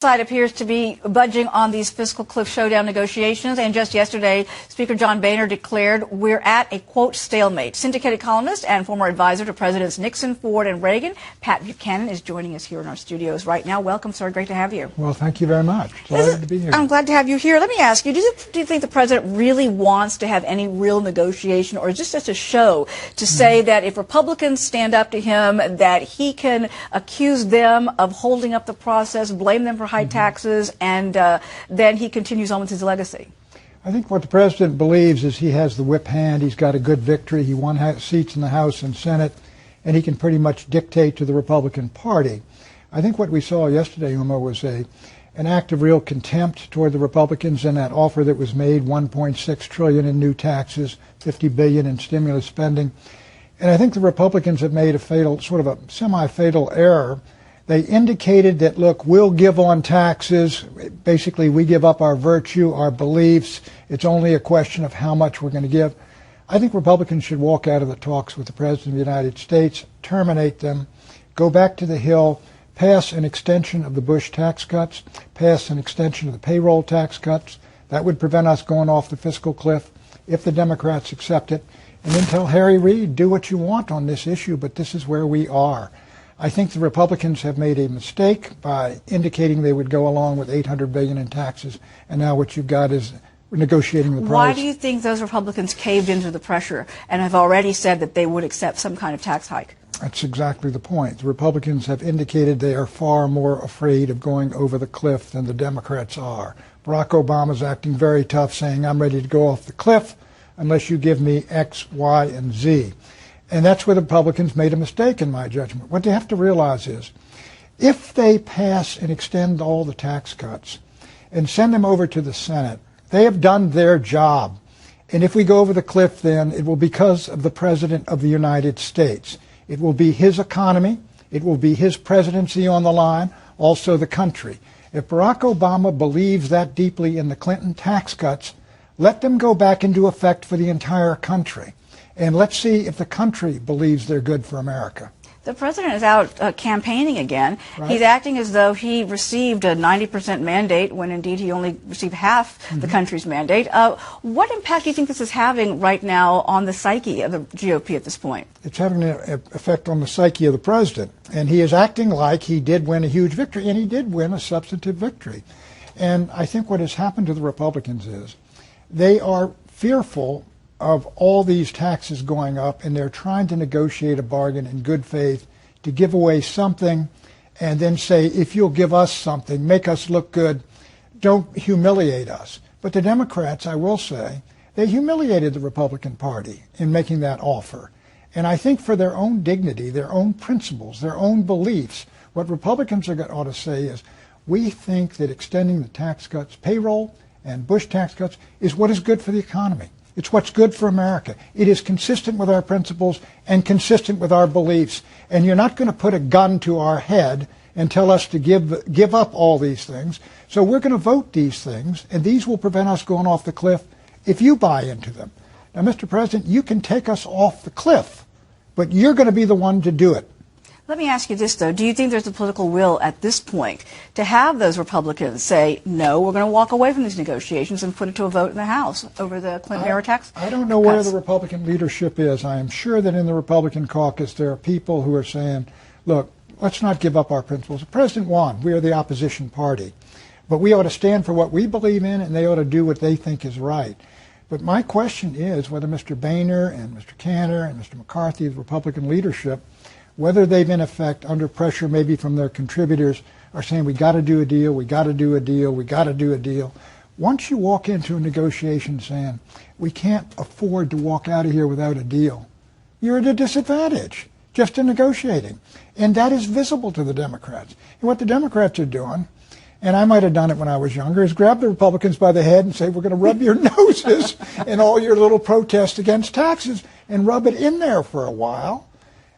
Side appears to be budging on these fiscal cliff showdown negotiations, and just yesterday, Speaker John Boehner declared we're at a, quote, stalemate. Syndicated columnist and former advisor to Presidents Nixon, Ford, and Reagan, Pat Buchanan, is joining us here in our studios right now. Welcome, sir. Great to have you. Well, thank you very much. Glad to be here. I'm glad to have you here. Let me ask you, do you think the president really wants to have any real negotiation, or is this just a show to say that if Republicans stand up to him, that he can accuse them of holding up the process, blame them for high taxes, and then he continues on with his legacy? I think what the president believes is he has the whip hand. He's got a good victory. He won seats in the House and Senate, and he can pretty much dictate to the Republican Party. I think what we saw yesterday, Uma, was an act of real contempt toward the Republicans in that offer that was made, $1.6 trillion in new taxes, $50 billion in stimulus spending. And I think the Republicans have made a fatal, sort of a semi-fatal error. They indicated that, look, we'll give on taxes. Basically, we give up our virtue, our beliefs. It's only a question of how much we're going to give. I think Republicans should walk out of the talks with the President of the United States, terminate them, go back to the Hill, pass an extension of the Bush tax cuts, pass an extension of the payroll tax cuts. That would prevent us going off the fiscal cliff if the Democrats accept it. And then tell Harry Reid, do what you want on this issue, but this is where we are. I think the Republicans have made a mistake by indicating they would go along with $800 billion in taxes, and now what you've got is negotiating the price. Why do you think those Republicans caved into the pressure and have already said that they would accept some kind of tax hike? That's exactly the point. The Republicans have indicated they are far more afraid of going over the cliff than the Democrats are. Barack Obama's acting very tough, saying, I'm ready to go off the cliff unless you give me X, Y, and Z. And that's where the Republicans made a mistake, in my judgment. What they have to realize is, if they pass and extend all the tax cuts and send them over to the Senate, they have done their job. And if we go over the cliff, then it will be because of the President of the United States. It will be his economy. It will be his presidency on the line, also the country. If Barack Obama believes that deeply in the Clinton tax cuts, let them go back into effect for the entire country. And let's see if the country believes they're good for America. The president is out campaigning again. Right. He's acting as though he received a 90% mandate when indeed he only received half the country's mandate. What impact do you think this is having right now on the psyche of the GOP at this point? It's having an effect on the psyche of the president. And he is acting like he did win a huge victory, and he did win a substantive victory. And I think what has happened to the Republicans is they are fearful of all these taxes going up, and they're trying to negotiate a bargain in good faith to give away something and then say, if you'll give us something, make us look good, don't humiliate us. But the Democrats, I will say, they humiliated the Republican Party in making that offer. And I think for their own dignity, their own principles, their own beliefs, what Republicans ought to say is, we think that extending the tax cuts, payroll and Bush tax cuts, is what is good for the economy. It's what's good for America. It is consistent with our principles and consistent with our beliefs. And you're not going to put a gun to our head and tell us to give up all these things. So we're going to vote these things, and these will prevent us going off the cliff if you buy into them. Now, Mr. President, you can take us off the cliff, but you're going to be the one to do it. Let me ask you this, though. Do you think there's a political will at this point to have those Republicans say, no, we're going to walk away from these negotiations and put it to a vote in the House over the Clinton-era tax cuts? I don't know where the Republican leadership is. I am sure that in the Republican caucus there are people who are saying, look, let's not give up our principles. The president won. We are the opposition party. But we ought to stand for what we believe in, and they ought to do what they think is right. But my question is whether Mr. Boehner and Mr. Cantor and Mr. McCarthy, the Republican leadership, whether they've in effect under pressure maybe from their contributors are saying we got to do a deal, we got to do a deal, we got to do a deal. Once you walk into a negotiation saying we can't afford to walk out of here without a deal, you're at a disadvantage just in negotiating. And that is visible to the Democrats. And what the Democrats are doing, and I might have done it when I was younger, is grab the Republicans by the head and say, we're going to rub your noses in all your little protests against taxes and rub it in there for a while.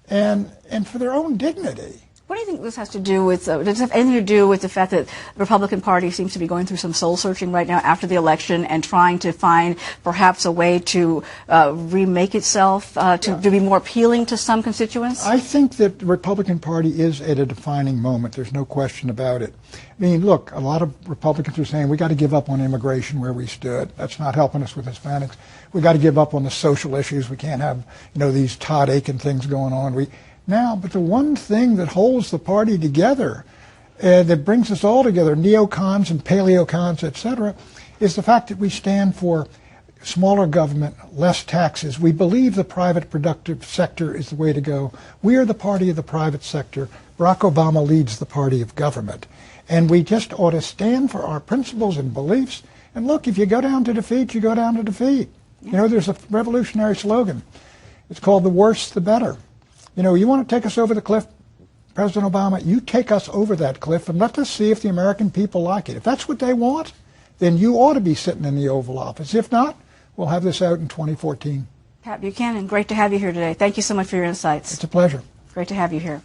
And for their own dignity. What do you think this has to do with, does this have anything to do with the fact that the Republican Party seems to be going through some soul searching right now after the election and trying to find perhaps a way to remake itself, to be more appealing to some constituents? I think that the Republican Party is at a defining moment. There's no question about it. I mean, look, a lot of Republicans are saying we got to give up on immigration where we stood. That's not helping us with Hispanics. We got to give up on the social issues. We can't have, these Todd Aiken things going on. But the one thing that holds the party together, that brings us all together, neocons and paleocons, etc., is the fact that we stand for smaller government, less taxes. We believe the private productive sector is the way to go. We are the party of the private sector. Barack Obama leads the party of government. And we just ought to stand for our principles and beliefs. And look, if you go down to defeat, you go down to defeat. There's a revolutionary slogan. It's called the worse, the better. You want to take us over the cliff, President Obama, you take us over that cliff and let us see if the American people like it. If that's what they want, then you ought to be sitting in the Oval Office. If not, we'll have this out in 2014. Pat Buchanan, great to have you here today. Thank you so much for your insights. It's a pleasure. Great to have you here.